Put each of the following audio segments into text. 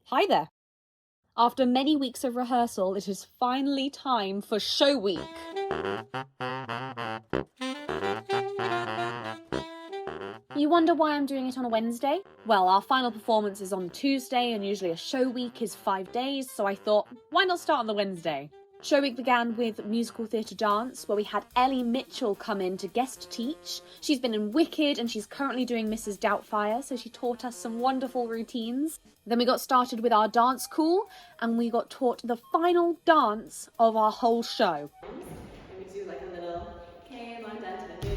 Hi there. After many weeks of rehearsal, it is finally time for show week. You wonder why I'm doing it on a Wednesday? Well, our final performance is on Tuesday, and usually a show week is 5 days, so I thought, why not start on the Wednesday? Show week began with musical theatre dance, where we had Ellie Mitchell come in to guest teach. She's been in Wicked, and she's currently doing Mrs. Doubtfire, so she taught us some wonderful routines. Then we got started with our dance call, and we got taught the final dance of our whole show. We do like a little came on down to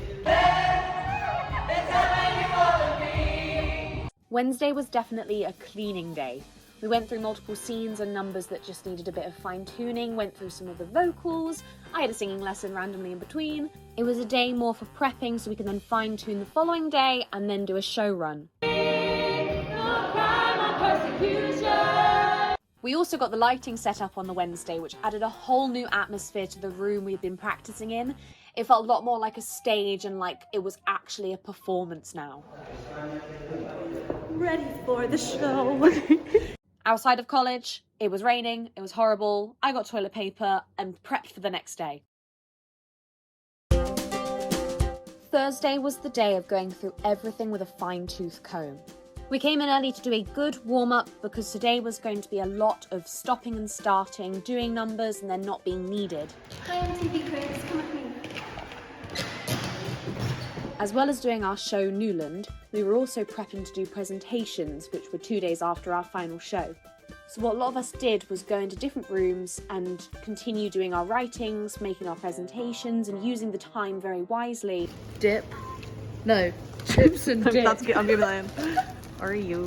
the Wednesday was definitely a cleaning day. We went through multiple scenes and numbers that just needed a bit of fine-tuning, went through some of the vocals, I had a singing lesson randomly in between. It was a day more for prepping so we could then fine-tune the following day and then do a show run. We also got the lighting set up on the Wednesday, which added a whole new atmosphere to the room we'd been practicing in. It felt a lot more like a stage and like it was actually a performance now. ready for the show. Outside of college, it was raining, it was horrible, I got toilet paper and prepped for the next day. Thursday was the day of going through everything with a fine-tooth comb. We came in early to do a good warm-up because today was going to be a lot of stopping and starting, doing numbers and then not being needed. Hi, MTV critics, come with me. As well as doing our show Newland, we were also prepping to do presentations, which were 2 days after our final show. So what a lot of us did was go into different rooms and continue doing our writings, making our presentations and using the time very wisely. Dip. No. Chips and dip. That's good, I'm giving that in. Are you?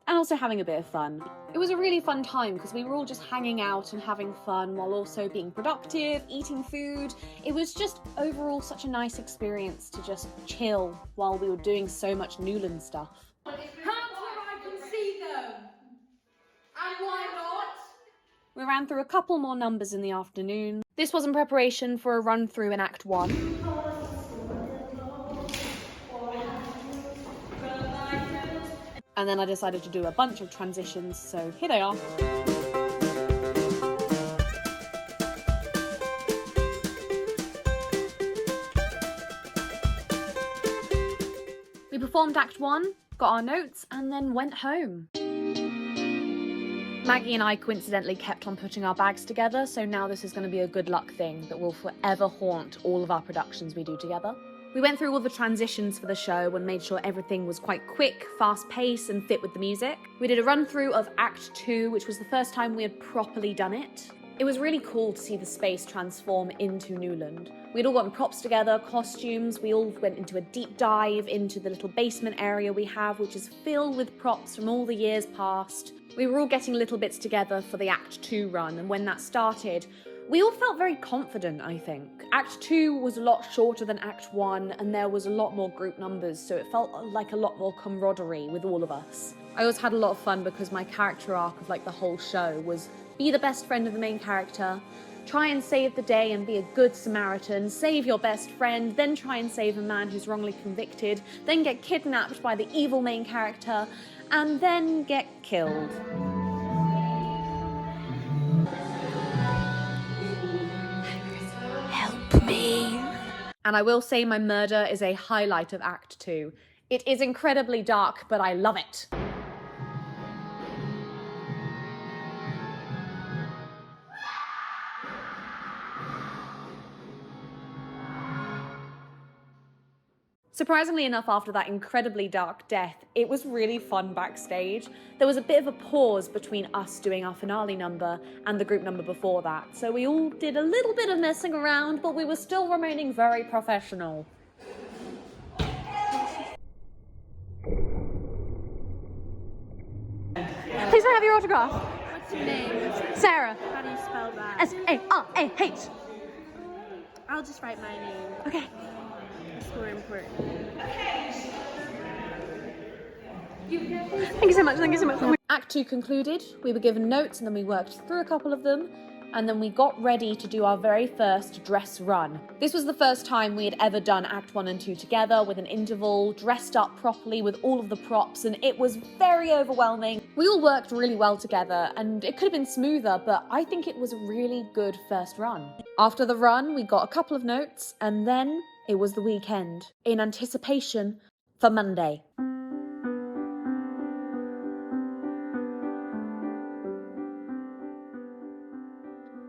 And also having a bit of fun. It was a really fun time because we were all just hanging out and having fun while also being productive, eating food. It was just overall such a nice experience to just chill while we were doing so much Newland stuff. Hands where I can see them! And why not? We ran through a couple more numbers in the afternoon. This was in preparation for a run through in Act 1. And then I decided to do a bunch of transitions, so here they are. We performed Act 1, got our notes, and then went home. Maggie and I coincidentally kept on putting our bags together, so now this is going to be a good luck thing that will forever haunt all of our productions we do together. We went through all the transitions for the show and made sure everything was quite quick, fast-paced and fit with the music. We did a run-through of Act 2, which was the first time we had properly done it. It was really cool to see the space transform into Newland. We'd all gotten props together, costumes, we all went into a deep dive into the little basement area we have, which is filled with props from all the years past. We were all getting little bits together for the Act 2 run, and when that started, we all felt very confident, I think. Act 2 was a lot shorter than Act 1, and there was a lot more group numbers, so it felt like a lot more camaraderie with all of us. I also had a lot of fun because my character arc of like the whole show was be the best friend of the main character, try and save the day and be a good Samaritan, save your best friend, then try and save a man who's wrongly convicted, then get kidnapped by the evil main character, and then get killed. Help me. And I will say my murder is a highlight of Act 2. It is incredibly dark, but I love it. Surprisingly enough, after that incredibly dark death, it was really fun backstage. There was a bit of a pause between us doing our finale number and the group number before that, so we all did a little bit of messing around, but we were still remaining very professional. Please may I have your autograph? What's your name? Sarah. How do you spell that? S-A-R-A-H. I'll just write my name. Okay. It's more important. Thank you so much, thank you so much. Act 2 concluded, we were given notes and then we worked through a couple of them. and then we got ready to do our very first dress run. This was the first time we had ever done Act 1 and 2 together with an interval, dressed up properly with all of the props, and it was very overwhelming. We all worked really well together, and it could have been smoother, but I think it was a really good first run. After the run, we got a couple of notes, and then it was the weekend, in anticipation for Monday.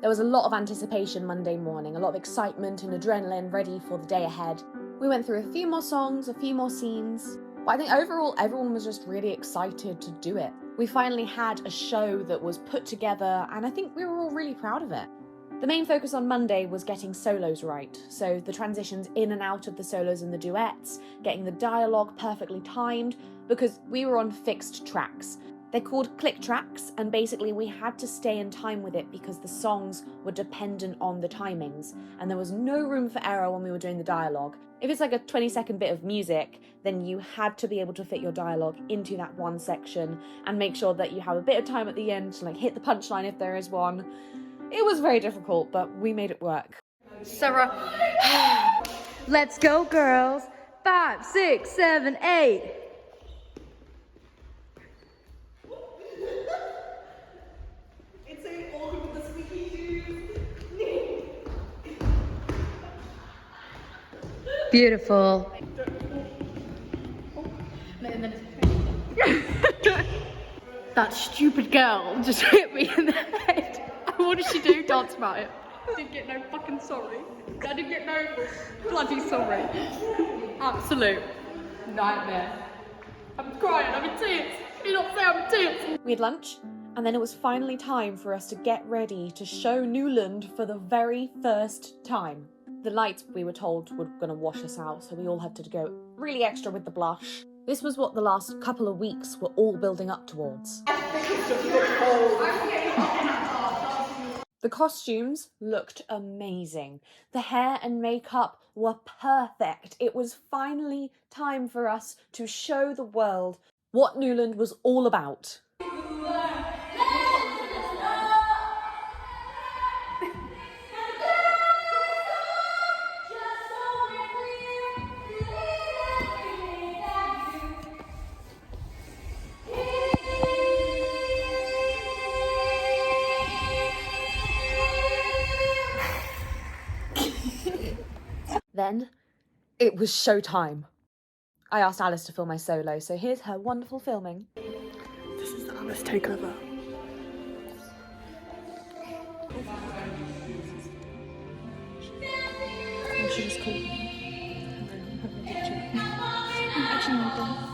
There was a lot of anticipation Monday morning, a lot of excitement and adrenaline ready for the day ahead. We went through a few more songs, a few more scenes, but I think overall everyone was just really excited to do it. We finally had a show that was put together, and I think we were all really proud of it. The main focus on Monday was getting solos right, so the transitions in and out of the solos and the duets, getting the dialogue perfectly timed, because we were on fixed tracks. They're called click tracks, and basically we had to stay in time with it because the songs were dependent on the timings, and there was no room for error when we were doing the dialogue. If it's like a 20-second bit of music, then you had to be able to fit your dialogue into that one section and make sure that you have a bit of time at the end to hit the punchline if there is one. It was very difficult, but we made it work. Sarah. Let's go, girls. 5, 6, 7, 8. Beautiful. That stupid girl just hit me in the head. And what did she do? Dance about it. I didn't get no fucking sorry. I didn't get no bloody sorry. Absolute nightmare. I'm crying, I'm in tears. You're not saying I'm in tears. We had lunch, and then it was finally time for us to get ready to show Newland for the very first time. The lights, we were told, were going to wash us out, so we all had to go really extra with the blush. This was what the last couple of weeks were all building up towards. The costumes looked amazing. The hair and makeup were perfect. It was finally time for us to show the world what Newland was all about. Then it was showtime. I asked Alice to film my solo, so here's her wonderful filming. This is the Alice takeover. She just called me. Actually, no, don't.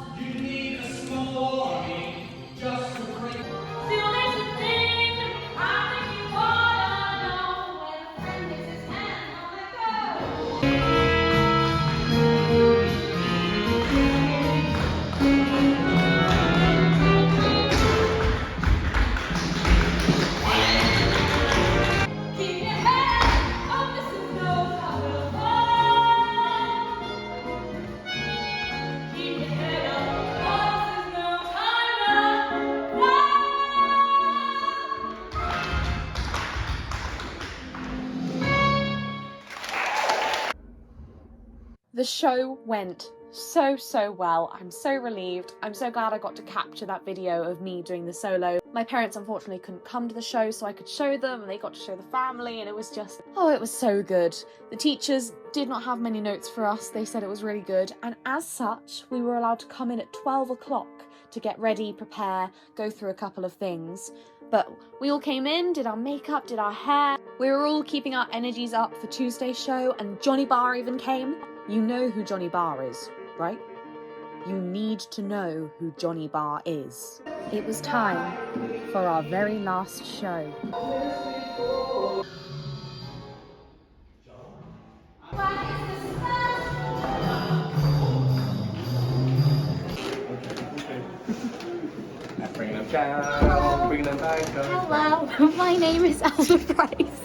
The show went so well. I'm so relieved. I'm so glad I got to capture that video of me doing the solo. My parents unfortunately couldn't come to the show, so I could show them, and they got to show the family, and it was just, oh, it was so good. The teachers did not have many notes for us. They said it was really good, and as such, we were allowed to come in at 12 o'clock to get ready, prepare, go through a couple of things. But we all came in, did our makeup, did our hair. We were all keeping our energies up for Tuesday's show, and Johnny Barr even came. You know who Johnny Barr is, right? You need to know who Johnny Barr is. It was time for our very last show. Bring them down, bring them back down. Hello, my name is Alva Price.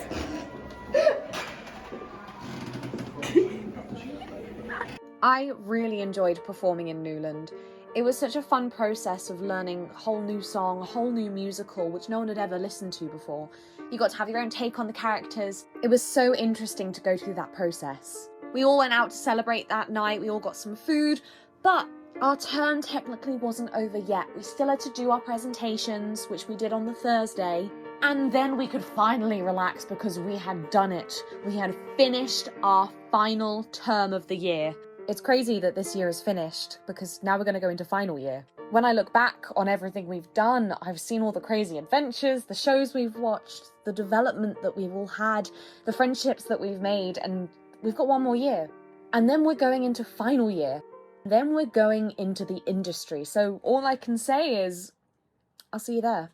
I really enjoyed performing in Newland. It was such a fun process of learning a whole new song, a whole new musical, which no one had ever listened to before. You got to have your own take on the characters. It was so interesting to go through that process. We all went out to celebrate that night, we all got some food, but our term technically wasn't over yet. We still had to do our presentations, which we did on the Thursday, and then we could finally relax because we had done it. We had finished our final term of the year. It's crazy that this year is finished because now we're going to go into final year. When I look back on everything we've done, I've seen all the crazy adventures, the shows we've watched, the development that we've all had, the friendships that we've made, and we've got one more year. And then we're going into final year. Then we're going into the industry. So all I can say is, I'll see you there.